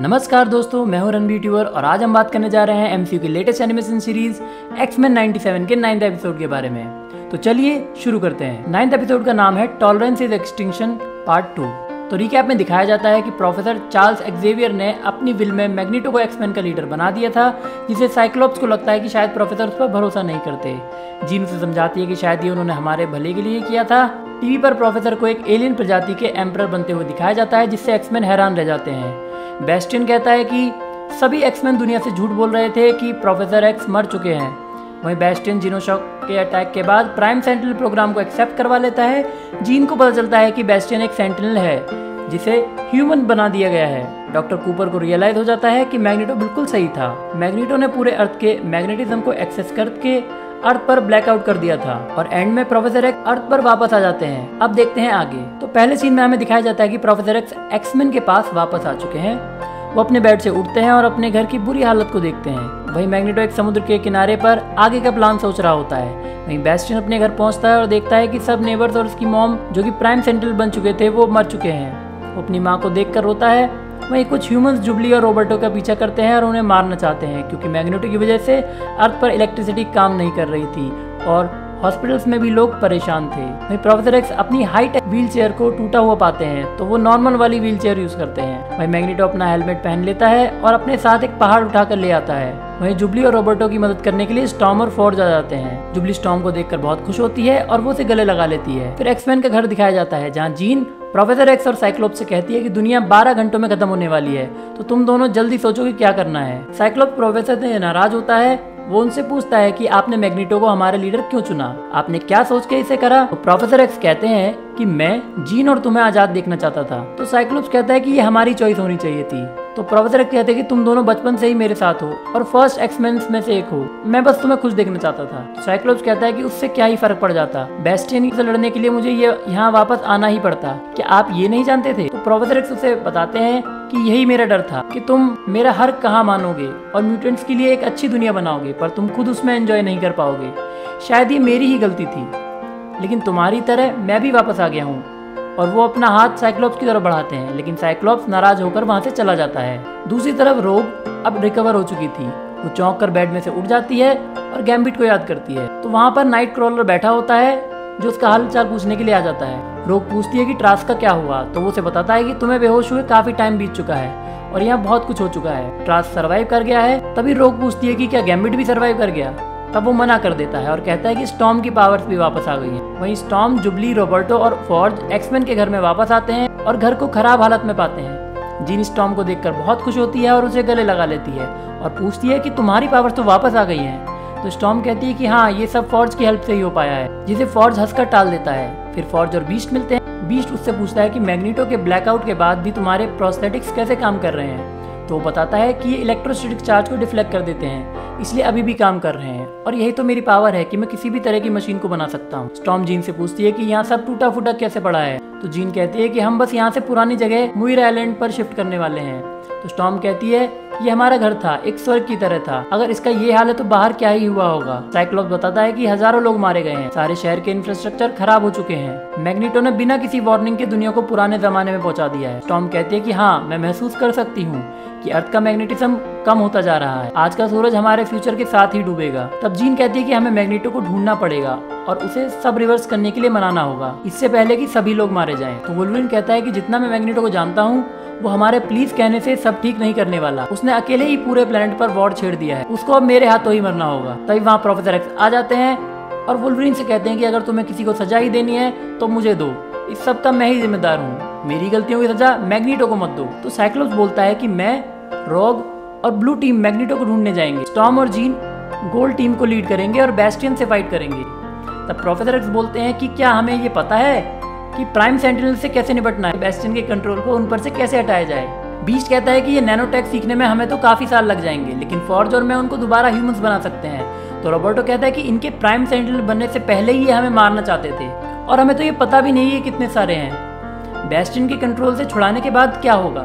नमस्कार दोस्तों, मैं हूं रणबीर ट्यूबर और आज हम बात करने जा रहे हैं एमसीयू की लेटेस्ट एनिमेशन सीरीज एक्समैन 97 के 9th एपिसोड के बारे में। तो चलिए शुरू करते हैं। 9th एपिसोड का नाम है टॉलरेंस इज एक्सटिंक्शन पार्ट 2। तो रिकैप में दिखाया जाता है कि प्रोफेसर चार्ल्स एक्जेवियर ने अपनी विल में मैग्नीटो को एक्समैन का लीडर बना दिया था, जिसे साइक्लोप्स को लगता है कि शायद प्रोफेसर उस पर भरोसा नहीं करते। जीन उसे समझाती है कि शायद ये उन्होंने हमारे भले के लिए किया था। टीवी पर प्रोफेसर को एक एलियन प्रजाति के एम्परर बनते हुए दिखाया जाता है, जिससे एक्समैन हैरान रह जाते हैं। बेस्टियन कहता है कि सभी एक्समैन दुनिया से झूठ बोल रहे थे कि प्रोफेसर एक्स मर चुके हैं। वहीं बेस्टियन जीनोशॉक के अटैक के बाद प्राइम सेंटिनल प्रोग्राम को एक्सेप्ट करवा लेता है। जीन को पता चलता है कि बेस्टियन एक सेंटिनल है जिसे ह्यूमन बना दिया गया है। डॉक्टर कूपर को रियलाइज हो जाता है कि मैग्नीटो बिल्कुल सही था। मैग्नीटो ने पूरे अर्थ के मैग्नेटिज्म को एक्सेस करके अर्थ पर ब्लैकआउट कर दिया था और एंड में प्रोफेसर एक्स अर्थ पर वापस आ जाते हैं। अब देखते हैं आगे। तो पहले सीन में हमें दिखाया जाता है कि प्रोफेसर एक्स एक्समैन के पास वापस आ चुके हैं। वो अपने बेड से उठते हैं और अपने घर की बुरी हालत को देखते हैं। वहीं मैग्नीटो एक समुद्र के किनारे पर आगे का प्लान सोच रहा होता है। वहीं बेस्टियन अपने घर पहुंचता है और देखता है कि सब नेबर्स और उसकी मॉम, जो कि प्राइम सेंटिनल बन चुके थे, वो मर चुके हैं। वो अपनी माँ को देखकर रोता है। वहीं कुछ ह्यूमंस जुबली और रॉबर्टो का पीछा करते हैं और उन्हें मारना चाहते हैं, क्योंकि मैग्नीटो की वजह से अर्थ पर इलेक्ट्रिसिटी काम नहीं कर रही थी और हॉस्पिटल्स में भी लोग परेशान थे। वहीं प्रोफेसर एक्स अपनी हाईटेक व्हील चेयर को टूटा हुआ पाते हैं, तो वो नॉर्मल वाली व्हील चेयर यूज करते हैं। वहीं मैग्नीटो अपना हेलमेट पहन लेता है और अपने साथ एक पहाड़ उठाकर ले आता है। वहीं जुबली और रॉबर्टो की मदद करने के लिए स्टॉर्म और फोर्ज आ जाते हैं। जुबली स्टॉर्म को देखकर बहुत खुश होती है और वो उसे गले लगा लेती है। फिर एक्समैन का घर दिखाया जाता है, जहाँ जीन प्रोफेसर एक्स और साइक्लोप्स से कहती है कि दुनिया 12 घंटों में खत्म होने वाली है, तो तुम दोनों जल्दी सोचो कि क्या करना है। साइक्लोप्स प्रोफेसर से नाराज होता है। वो उनसे पूछता है कि आपने मैग्नीटो को हमारे लीडर क्यों चुना, आपने क्या सोच के इसे करा। तो प्रोफेसर एक्स कहते हैं कि मैं जीन और तुम्हें आजाद देखना चाहता था। तो साइक्लोप्स कहता है कि ये हमारी चॉइस होनी चाहिए थी। तो प्रोफेसर एक्स कहते हैं कि तुम दोनों बचपन से ही मेरे साथ हो और फर्स्ट एक्समैन में से एक हो, मैं बस तुम्हें खुश देखना चाहता था। तो साइक्लोप्स कहता है कि उससे क्या ही फर्क पड़ जाता, बेस्टियन से लड़ने के लिए मुझे ये यहाँ वापस आना ही पड़ता, क्या आप ये नहीं जानते थे। तो प्रोफेसर एक्स उसे बताते हैं कि यही मेरा डर था कि तुम मेरा हर कहा मानोगे और म्यूटेंट्स के लिए एक अच्छी दुनिया बनाओगे, पर तुम खुद उसमें एंजॉय नहीं कर पाओगे। शायद ये मेरी ही गलती थी, लेकिन तुम्हारी तरह मैं भी वापस आ गया हूँ। और वो अपना हाथ साइक्लोप्स की तरफ बढ़ाते हैं, लेकिन साइक्लोप्स नाराज होकर वहां से चला जाता है। दूसरी तरफ रोग अब रिकवर हो चुकी थी। वो चौंक कर बेड में से उठ जाती है और गैम्बिट को याद करती है। तो वहां पर नाइट क्रॉलर बैठा होता है, जो उसका हाल चाल पूछने के लिए आ जाता है। रोग पूछती है कि ट्रास का क्या हुआ, तो वो उसे बताता है कि तुम्हें बेहोश हुए काफी टाइम बीत चुका है और यहाँ बहुत कुछ हो चुका है, ट्रास सर्वाइव कर गया है। तभी रोग पूछती है कि क्या गैम्बिट भी सर्वाइव कर गया। तब वो मना कर देता है और कहता है कि स्टॉर्म की पावर्स भी वापस आ गई हैं। वहीं स्टॉर्म, जुबली, रॉबर्टो और फोर्ज एक्समैन के घर में वापस आते हैं और घर को खराब हालत में पाते हैं। जीन स्टॉर्म को देखकर बहुत खुश होती है और उसे गले लगा लेती है और पूछती है कि तुम्हारी पावर्स तो वापस आ गई हैं। तो स्टॉर्म कहती है कि हाँ, ये सब फोर्ज की हेल्प से ही हो पाया है, जिसे फोर्ज हंसकर टाल देता है। फिर फोर्ज और बीस्ट मिलते हैं। बीस्ट उससे पूछता है कि मैग्नीटो के ब्लैकआउट के बाद भी तुम्हारे प्रोस्थेटिक्स कैसे काम कर रहे हैं। तो वो बताता है कि ये इलेक्ट्रोस्टैटिक चार्ज को डिफ्लेक्ट कर देते हैं, इसलिए अभी भी काम कर रहे हैं और यही तो मेरी पावर है कि मैं किसी भी तरह की मशीन को बना सकता हूँ। स्टॉर्म जीन से पूछती है कि यहाँ सब टूटा फूटा कैसे पड़ा है। तो जीन कहती है कि हम बस यहाँ से पुरानी जगह मुइर आइलैंड पर शिफ्ट करने वाले हैं। तो स्टॉर्म कहती है ये हमारा घर था, एक स्वर्ग की तरह था, अगर इसका ये हाल है तो बाहर क्या ही हुआ होगा। साइक्लोप्स बताता है कि हजारों लोग मारे गए हैं, सारे शहर के इंफ्रास्ट्रक्चर खराब हो चुके हैं, मैग्नीटो ने बिना किसी वार्निंग के दुनिया को पुराने जमाने में पहुंचा दिया है। स्टॉर्म कहती है कि हाँ, मैं महसूस कर सकती हूँ कि अर्थ का मैग्नेटिज्म कम होता जा रहा है, आज का सूरज हमारे फ्यूचर के साथ ही डूबेगा। तब जीन कहती है कि हमें मैग्नीटो को ढूंढना पड़ेगा और उसे सब रिवर्स करने के लिए मनाना होगा, इससे पहले कि सभी लोग मारे जाएं। तो वुल्वरिन कहता है कि जितना मैं मैग्नीटो को जानता हूँ, वो हमारे प्लीज कहने से सब ठीक नहीं करने वाला, उसने अकेले ही पूरे प्लेनेट पर वॉर छेड़ दिया है, उसको अब मेरे हाथों ही मरना होगा। तभी वहाँ प्रोफेसर एक्स आ जाते हैं और वुल्वरिन से कहते हैं कि अगर तुम्हें किसी को सजा ही देनी है तो मुझे दो, इस सब का मैं ही जिम्मेदार हूँ, मेरी गलतियों की सजा मैग्नीटो को मत दो। तो साइक्लोप्स बोलता है कि मैं, रोग और ब्लू टीम मैग्नीटो को ढूंढने जाएंगे, स्टॉर्म और जीन गोल्ड टीम को लीड करेंगे और बेस्टियन से फाइट करेंगे। तब प्रोफेसर एक्स बोलते हैं कि क्या हमें ये पता है कि प्राइम सेंटिनल से कैसे निपटना है, बेस्टियन के कंट्रोल को उन पर से कैसे हटाया जाए। बीस्ट कहता है कि ये नैनोटेक सीखने में हमें तो काफी साल लग जाएंगे, लेकिन फॉर्ज और मैं उनको दोबारा ह्यूमंस बना सकते हैं। तो रॉबर्टो कहता है कि इनके प्राइम सेंटिनल बनने से पहले ही ये हमें मारना चाहते थे और हमें तो ये पता भी नहीं है कितने सारे हैं, बेस्टियन के कंट्रोल से छुड़ाने के बाद क्या होगा।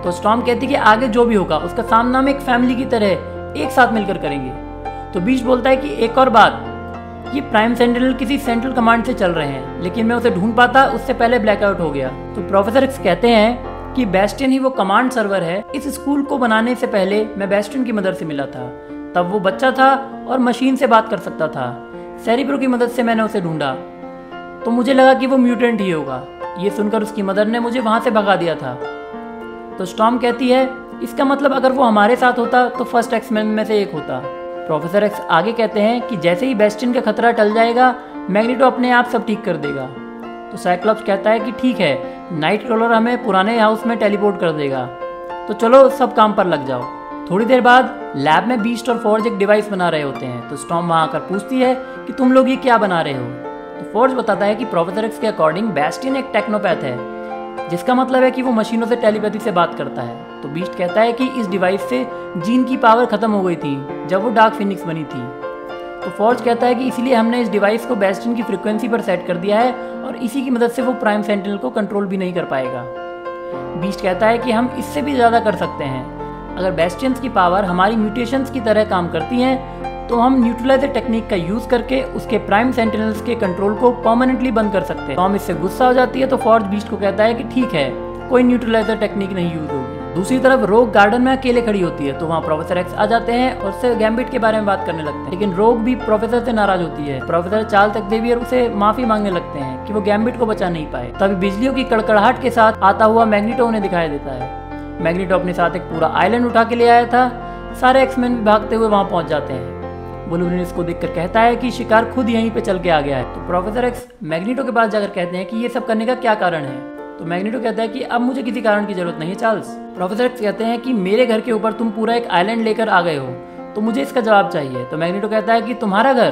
तो स्टॉर्म कहती है कि आगे जो भी होगा उसका सामना हम एक फैमिली की तरह एक साथ मिलकर करेंगे। तो बीस्ट बोलता है कि एक और बात, ये प्राइम सेंटिनल किसी सेंट्रल कमांड से चल रहे हैं, लेकिन मैं उसे ढूंढ पाता उससे पहले ब्लैकआउट हो गया। तो प्रोफेसर एक्स कहते हैं कि बेस्टियन ही वो कमांड सर्वर है। इस स्कूल को बनाने से पहले मैं बेस्टियन की मदद से मिला था, तब वो बच्चा था और मशीन से बात कर सकता था। सेरिब्रो की मदद से मैंने उसे ढूंढा तो मुझे लगा कि वो म्यूटेंट ही होगा। ये सुनकर उसकी मदर ने मुझे वहां से भगा दिया था। तो स्टॉर्म कहती है इसका मतलब अगर वो हमारे साथ होता तो फर्स्ट एक्समैन में से एक होता। प्रोफेसर एक्स आगे कहते हैं कि जैसे ही बेस्टियन का खतरा टल जाएगा मैग्नेटो अपने आप सब ठीक कर देगा। तो साइक्लॉप्स कहता है कि ठीक है, नाइट क्रॉलर हमें पुराने हाउस में टेलीपोर्ट कर देगा, तो चलो सब काम पर लग जाओ। थोड़ी देर बाद लैब में बीस्ट और फॉर्ज एक डिवाइस बना रहे होते हैं। तो स्टॉर्म वहां आकर पूछती है कि तुम लोग ये क्या बना रहे हो। तो फॉर्ज बताता है कि प्रोफेसर एक्स के अकॉर्डिंग बेस्टियन एक टेक्नोपैथ है, जिसका मतलब है कि वो मशीनों से टेलीपैथी से बात करता है। तो बीस्ट कहता है कि इस डिवाइस से जीन की पावर खत्म हो गई थी जब वो डार्क फिनिक्स बनी थी। तो फॉर्ज कहता है कि इसीलिए हमने इस डिवाइस को बेस्टियन की फ्रीक्वेंसी पर सेट कर दिया है और इसी की मदद से वो प्राइम सेंटिनल को कंट्रोल भी नहीं कर पाएगा। बीस्ट कहता है कि हम इससे भी ज़्यादा कर सकते हैं। अगर बेस्टियंस की पावर हमारी म्यूटेशंस की तरह काम करती हैं तो हम न्यूट्रलाइजर टेक्निक का यूज करके उसके प्राइम सेंटिनल्स के कंट्रोल को परमानेंटली बंद कर सकते हैं। टॉम इससे गुस्सा हो जाती है तो फॉर्ज बीस्ट को कहता है कि ठीक है, कोई न्यूट्रलाइजर टेक्निक नहीं यूज होगी। दूसरी तरफ रोग गार्डन में अकेले खड़ी होती है तो वहाँ प्रोफेसर एक्स आ जाते हैं और उससे गैम्बिट के बारे में बात करने लगते हैं, लेकिन रोग भी प्रोफेसर से नाराज होती है। प्रोफेसर चार्ल्स एक्जेवियर उसे माफी मांगने लगते हैं कि वो गैम्बिट को बचा नहीं पाए। तभी बिजलियों की कड़कड़ाहट के साथ आता हुआ मैग्नेटो उन्हें दिखाई देता है। मैग्नेटो अपने साथ एक पूरा आइलैंड उठा के ले आया था। सारे एक्समैन भी भागते हुए वहां पहुंच जाते हैं। वुल्वरीन इसको देखकर कहता है कि शिकार खुद यहीं पे चल के आ गया है। तो प्रोफेसर एक्स मैग्नेटो के पास जाकर कहते हैं कि ये सब करने का क्या कारण है। तो मैग्नेटो कहता है कि अब मुझे किसी कारण की जरूरत नहीं है चार्ल्स। प्रोफेसर एक्स कहते हैं कि मेरे घर के ऊपर तुम पूरा एक आइलैंड लेकर आ गए हो, तो मुझे इसका जवाब चाहिए। तो मैग्नेटो कहता है कि तुम्हारा घर,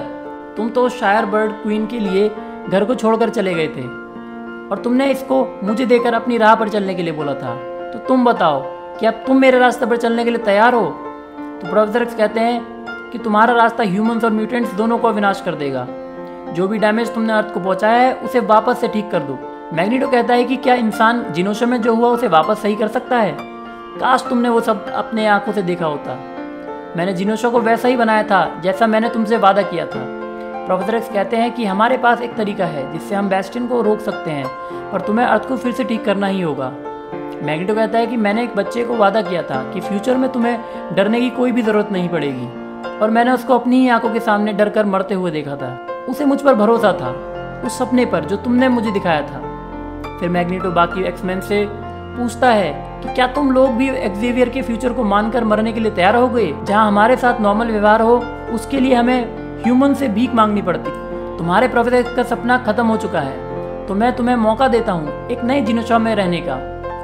तुम तो शायर बर्ड क्वीन के लिए घर को छोड़कर चले गए थे और तुमने इसको मुझे देकर अपनी राह पर चलने के लिए बोला था, तो तुम बताओ कि अब तुम मेरे रास्ते पर चलने के लिए तैयार हो। तो प्रोफेसर एक्स कहते हैं कि तुम्हारा रास्ता ह्यूमंस और म्यूटेंट्स दोनों को विनाश कर देगा। जो भी डैमेज तुमने अर्थ को पहुंचाया है उसे वापस से ठीक कर दो। मैग्नेटो कहता है कि क्या इंसान जिनोशा में जो हुआ उसे वापस सही कर सकता है? काश तुमने वो सब अपने आंखों से देखा होता। मैंने जिनोशा को वैसा ही बनाया था जैसा मैंने तुमसे वादा किया था। प्रोफेसर एक्स कहते हैं कि हमारे पास एक तरीका है जिससे हम बेस्टियन को रोक सकते हैं, पर तुम्हें अर्थ को फिर से ठीक करना ही होगा। मैग्नेटो कहता है कि मैंने एक बच्चे को वादा किया था कि फ्यूचर में तुम्हें डरने की कोई भी जरूरत नहीं पड़ेगी, और मैंने उसको अपनी ही आंखों के सामने डर कर मरते हुए देखा था। उसे मुझ पर भरोसा था, उस सपने पर जो तुमने मुझे दिखाया था। फिर मैग्नेटो बाकी एक्समैन से पूछता है कि क्या तुम लोग भी एक्जेवियर के फ्यूचर को मानकर मरने के लिए तैयार हो गए? जहां हमारे साथ नॉर्मल व्यवहार हो उसके लिए हमें ह्यूमन से भीख मांगनी पड़ती। तुम्हारे प्रोफेसर का सपना खत्म हो चुका है, तो मैं तुम्हें मौका देता हूँ एक नई जिनोशा में रहने का,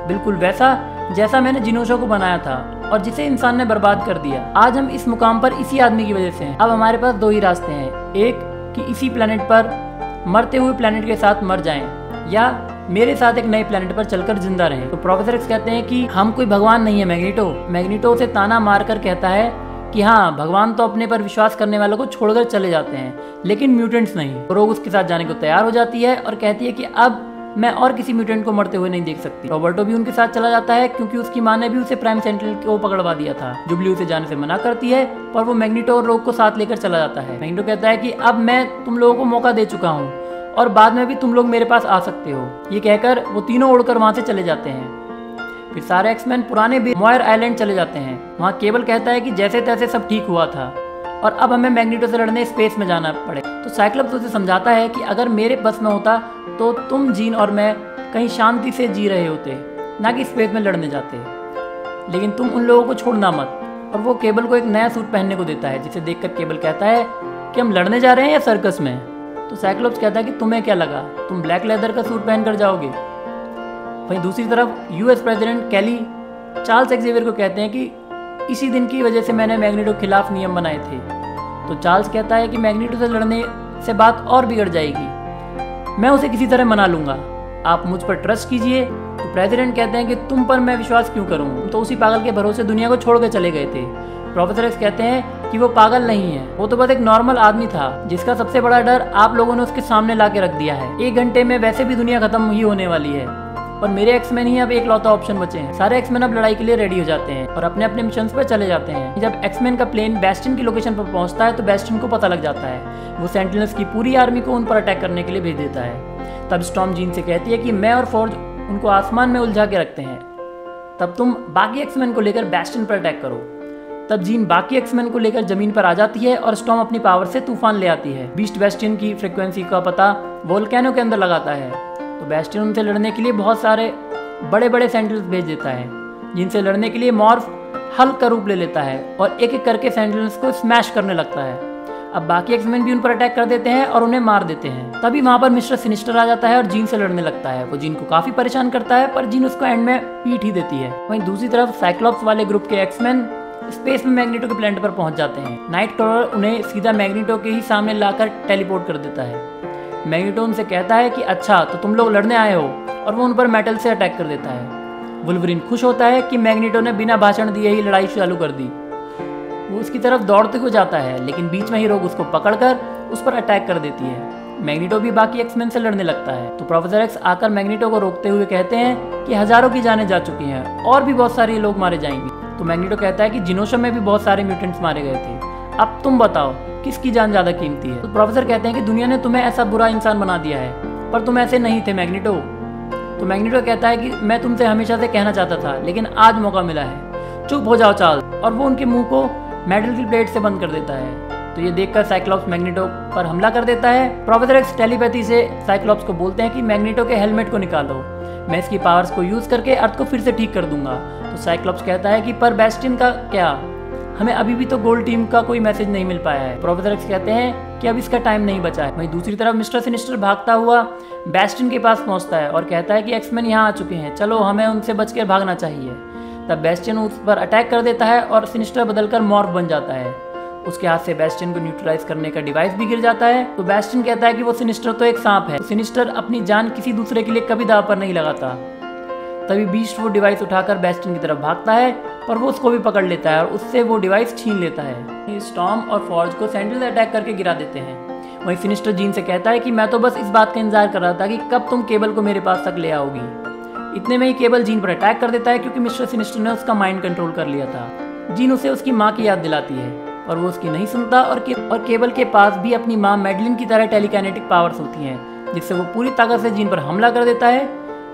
बिल्कुल वैसा जैसा मैंने जिनोशा को बनाया था और जिसे इंसान ने बर्बाद कर दिया। आज हम इस मुकाम पर इसी आदमी की वजह से हैं। अब हमारे पास दो ही रास्ते हैं, एक कि इसी प्लेनेट पर मरते हुए प्लेनेट के साथ मर जाएं, या मेरे साथ एक नए प्लेनेट पर चलकर जिंदा रहें। तो प्रोफेसर एक्स कहते हैं कि हम कोई भगवान नहीं है मैग्नेटो। मैग्नेटो उसे ताना मारकर कहता है कि हाँ, भगवान तो अपने पर विश्वास करने वालों को छोड़कर चले जाते हैं, लेकिन म्यूटेंट्स नहीं। रोग उसके साथ जाने को तैयार हो जाती है और कहती है कि अब मैं और किसी म्यूटेंट को मरते हुए नहीं देख सकती। रॉबर्टो भी उनके साथ चला जाता है क्योंकि उसकी माँ ने भी उसे प्राइम सेंटिनल को पकड़वा दिया था। जुबली उसे जाने से मना करती है, पर वो मैग्नेटो और रोग को साथ लेकर चला जाता है। मैग्नेटो कहता है कि अब मैं तुम लोगों को मौका दे चुका हूँ और बाद में भी तुम लोग मेरे पास आ सकते हो। ये कहकर वो तीनों उड़कर वहां से चले जाते हैं। फिर सारे एक्समैन पुराने मोयर आइलैंड चले जाते हैं। वहाँ केबल कहता है कि जैसे तैसे सब ठीक हुआ था और अब हमें मैग्नेटो से लड़ने स्पेस में जाना पड़े। तो साइक्लोप्स उसे समझाता है कि अगर मेरे बस में होता तो तुम जीन और मैं कहीं शांति से जी रहे होते, ना कि स्पेस में लड़ने जाते, लेकिन तुम उन लोगों को छोड़ना मत। और वो केबल को एक नया सूट पहनने को देता है, जिसे देखकर केबल कहता है कि हम लड़ने जा रहे हैं या सर्कस में। तो साइक्लोप्स कहता है कि तुम्हें क्या लगा, तुम ब्लैक लेदर का सूट पहन कर जाओगे। वहीं दूसरी तरफ यूएस प्रेसिडेंट कैली चार्ल्स एक्जेवियर को कहते हैं कि इसी दिन की वजह से मैंने मैग्नेटो के खिलाफ नियम बनाए थे। तो चार्ल्स कहता है कि मैग्नेटो से लड़ने से बात और बिगड़ जाएगी, मैं उसे किसी तरह मना लूंगा, आप मुझ पर ट्रस्ट कीजिए। तो प्रेसिडेंट कहते हैं कि तुम पर मैं विश्वास क्यों करूं, तुम तो उसी पागल के भरोसे दुनिया को छोड़ कर चले गए थे। प्रोफेसर एक्स कहते हैं कि वो पागल नहीं है, वो तो बस एक नॉर्मल आदमी था जिसका सबसे बड़ा डर आप लोगों ने उसके सामने ला के रख दिया है। 1 घंटे में वैसे भी दुनिया खत्म ही होने वाली है और मेरे एक्समैन ही अब एक लौता ऑप्शन बचे हैं। सारे एक्समैन अब लड़ाई के लिए रेडी हो जाते हैं और अपने अपने मिशन पर चले जाते हैं। जब एक्समैन का प्लेन बेस्टियन की लोकेशन पर पहुंचता है तो बेस्टियन को पता लग जाता है। वो सेंटिनल्स की पूरी आर्मी को उन पर अटैक करने के लिए भेज देता है। तब स्टॉर्म जीन से कहती है कि मैं और फॉर्ज उनको आसमान में उलझा के रखते हैं तब तुम बाकी एक्समैन को लेकर बेस्टियन पर अटैक करो। तब जीन बाकी एक्समैन को लेकर जमीन पर आ जाती है और स्टॉर्म अपनी पावर से तूफान ले आती है। बीस्ट बेस्टियन की फ्रीक्वेंसी का पता वोल्केनो के अंदर लगाता है, तो बेस्टियन उनसे लड़ने के लिए बहुत सारे बड़े बड़े सेंटिनल्स भेज देता है, जिनसे लड़ने के लिए मॉर्फ हल्क का रूप ले लेता है और एक एक करके सेंटिनल्स को स्मैश करने लगता है। अब बाकी एक्समैन भी उन पर अटैक कर देते हैं और उन्हें मार देते हैं। तभी वहां पर मिस्टर सिनिस्टर आ जाता है और जीन से लड़ने लगता है। वो जीन को काफी परेशान करता है, पर जीन उसको एंड में पीट ही देती है। वहीं दूसरी तरफ साइक्लॉप्स वाले ग्रुप के एक्समैन स्पेस में मैग्नेटो के प्लेनेट पर पहुंच जाते हैं। नाइट क्रॉलर उन्हें सीधा मैग्नेटो के ही सामने लाकर टेलीपोर्ट कर देता है। मैग्नेटो उनसे कहता है कि अच्छा तो तुम लोग लड़ने आए हो, और वो उन पर मेटल से अटैक कर देता है। वुल्वरीन खुश होता है कि मैग्नेटो ने बिना भाषण दिए ही लड़ाई चालू कर दी। वो उसकी तरफ दौड़ते हुए जाता है, लेकिन बीच में ही रोग उसको पकड़कर उस पर अटैक कर देती है। मैग्नेटो भी बाकी एक्समैन से लड़ने लगता है, तो प्रोफेसर एक्स आकर मैग्नेटो को रोकते हुए कहते हैं कि हजारों की जानें जा चुकी हैं और भी बहुत सारे लोग मारे जाएंगे। तो मैग्नेटो कहता है कि जिनोशा में भी बहुत सारे म्यूटेंट्स मारे गए थे, अब तुम बताओ किसकी जान ज्यादा कीमती है। तो प्रोफेसर कहते हैं कि दुनिया ने तुम्हें ऐसा बुरा इंसान बना दिया है, पर तुम ऐसे नहीं थे मैग्नेटो। तो मैग्नेटो कहता है कि मैं तुमसे हमेशा से कहना चाहता था, लेकिन आज मौका मिला है, चुप हो जाओ चार्ल्स। और वो उनके मुंह को मेटल की प्लेट से बंद कर देता है। तो ये देखकर साइक्लॉप्स मैग्नेटो पर हमला कर देता है। प्रोफेसर एक्स टेलीपैथी से साइक्लॉप्स को बोलते हैं कि मैग्नेटो के हेलमेट को निकालो, मैं इसकी पावर्स को यूज करके अर्थ को फिर से ठीक कर दूंगा। तो साइक्लॉप्स कहता है कि पर बेस्टियन का क्या, हमें अभी भी तो गोल्ड टीम का कोई मैसेज नहीं मिल पाया है। प्रोफेसर एक्स कहते हैं कि अब इसका टाइम नहीं बचा है। वहीं दूसरी तरफ मिस्टर सिनिस्टर भागता हुआ बेस्टियन के पास पहुंचता है और कहता है कि एक्समैन यहाँ आ चुके हैं, चलो हमें उनसे बचकर भागना चाहिए। तब बेस्टियन उस पर अटैक कर देता है और सिनिस्टर बदलकर मॉर्फ बन जाता है। उसके हाथ से बेस्टियन को न्यूट्रलाइज करने का डिवाइस भी गिर जाता है। तो बेस्टियन कहता है कि वो सिनिस्टर तो एक सांप है, सिनिस्टर अपनी जान किसी दूसरे के लिए कभी दांव पर नहीं लगाता। तभी बीस्ट वो डिवाइस उठाकर बेस्टियन की तरफ भागता है, पर वो उसको भी पकड़ लेता है और उससे वो डिवाइस छीन लेता है। स्टॉर्म और फॉर्ज को सेंटिनल अटैक करके गिरा देते हैं। वहीं सिनिस्टर जीन से कहता है कि मैं तो बस इस बात का इंतजार कर रहा था कि कब तुम केबल को मेरे पास तक ले आओगी। इतने में ही केबल जीन पर अटैक कर देता है, क्योंकि मिस्टर सिनिस्टर ने उसका माइंड कंट्रोल कर लिया था। जीन उसे उसकी माँ की याद दिलाती है, और वो उसकी नहीं सुनता। और केबल के पास भी अपनी माँ मैडलिन की तरह टेलीकाइनेटिक पावर्स होती हैं, जिससे वो पूरी ताकत से जीन पर हमला कर देता है।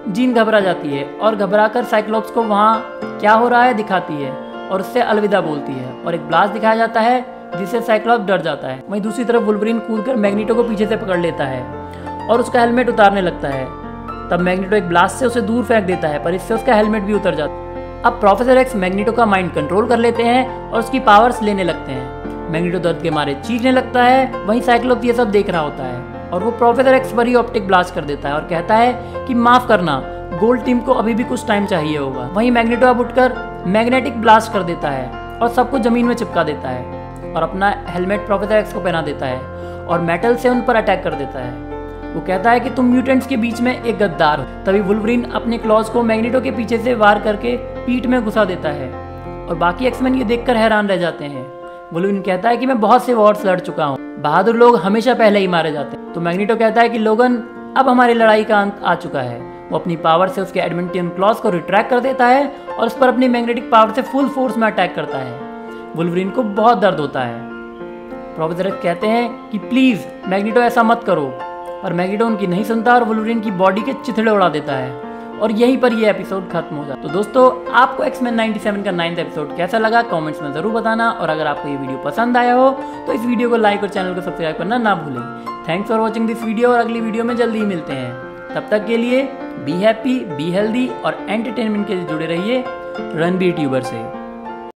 जीन घबरा जाती है और घबराकर साइक्लॉप्स को वहाँ क्या हो रहा है दिखाती है और उससे अलविदा बोलती है, और एक ब्लास्ट दिखाया जाता है जिससे साइक्लॉप्स डर जाता है। वहीं दूसरी तरफ वुल्वरीन कूदकर मैग्नेटो को पीछे से पकड़ लेता है और उसका हेलमेट उतारने लगता है। तब मैग्नेटो एक ब्लास्ट से उसे दूर फेंक देता है, पर इससे उसका हेलमेट भी उतर जाता है। अब प्रोफेसर एक्स मैग्नेटो का माइंड कंट्रोल कर लेते हैं और उसकी पावर्स लेने लगते हैं। मैग्नेटो दर्द के मारे चीखने लगता है। वहीं साइक्लॉप्स ये सब देख रहा होता है और वो प्रोफेसर एक्स पर ही ऑप्टिक ब्लास्ट कर देता है और कहता है कि माफ करना, गोल्ड टीम को अभी भी कुछ टाइम चाहिए होगा। वहीं मैग्नेटो अब उठकर मैग्नेटिक ब्लास्ट कर देता है और सबको जमीन में चिपका देता है और अपना हेलमेट प्रोफेसर एक्स को पहना देता है और मेटल से उन पर अटैक कर देता है। वो कहता है कि तुम म्यूटेंट्स के बीच में एक गद्दार हो। तभी वुल्वरीन अपने क्लॉज को मैग्नेटो के पीछे से वार करके पीठ में घुसा देता है और बाकी एक्समैन ये देखकर हैरान रह जाते हैं। वुल्वरीन कहता है कि मैं बहुत से वॉर्स लड़ चुका हूँ, बहादुर लोग हमेशा पहले ही मारे जाते हैं। तो मैग्नेटो कहता है कि लोगन, अब हमारी लड़ाई का अंत आ चुका है। वो अपनी पावर से उसके एडमेंटियम क्लॉज को रिट्रैक्ट कर देता है और उस पर अपनी मैग्नेटिक पावर से फुल फोर्स में अटैक करता है। वुल्वरीन को बहुत दर्द होता है। प्रोफेसर एक्स कहते हैं कि प्लीज मैग्नेटो ऐसा मत करो, पर मैग्नेटो उनकी नहीं सुनता और वुल्वरीन की बॉडी के चिथड़े उड़ा देता है और यहीं पर ये एपिसोड खत्म हो जाता है। तो दोस्तों, आपको एक्समैन 97 का 9th एपिसोड कैसा लगा कमेंट्स में जरूर बताना, और अगर आपको ये वीडियो पसंद आया हो तो इस वीडियो को लाइक और चैनल को सब्सक्राइब करना ना भूलें। Thanks for watching this video, और अगली वीडियो में जल्दी ही मिलते हैं। तब तक के लिए बी हैप्पी, बी हेल्दी और एंटरटेनमेंट के लिए जुड़े रहिए रणबीर ट्यूबर से।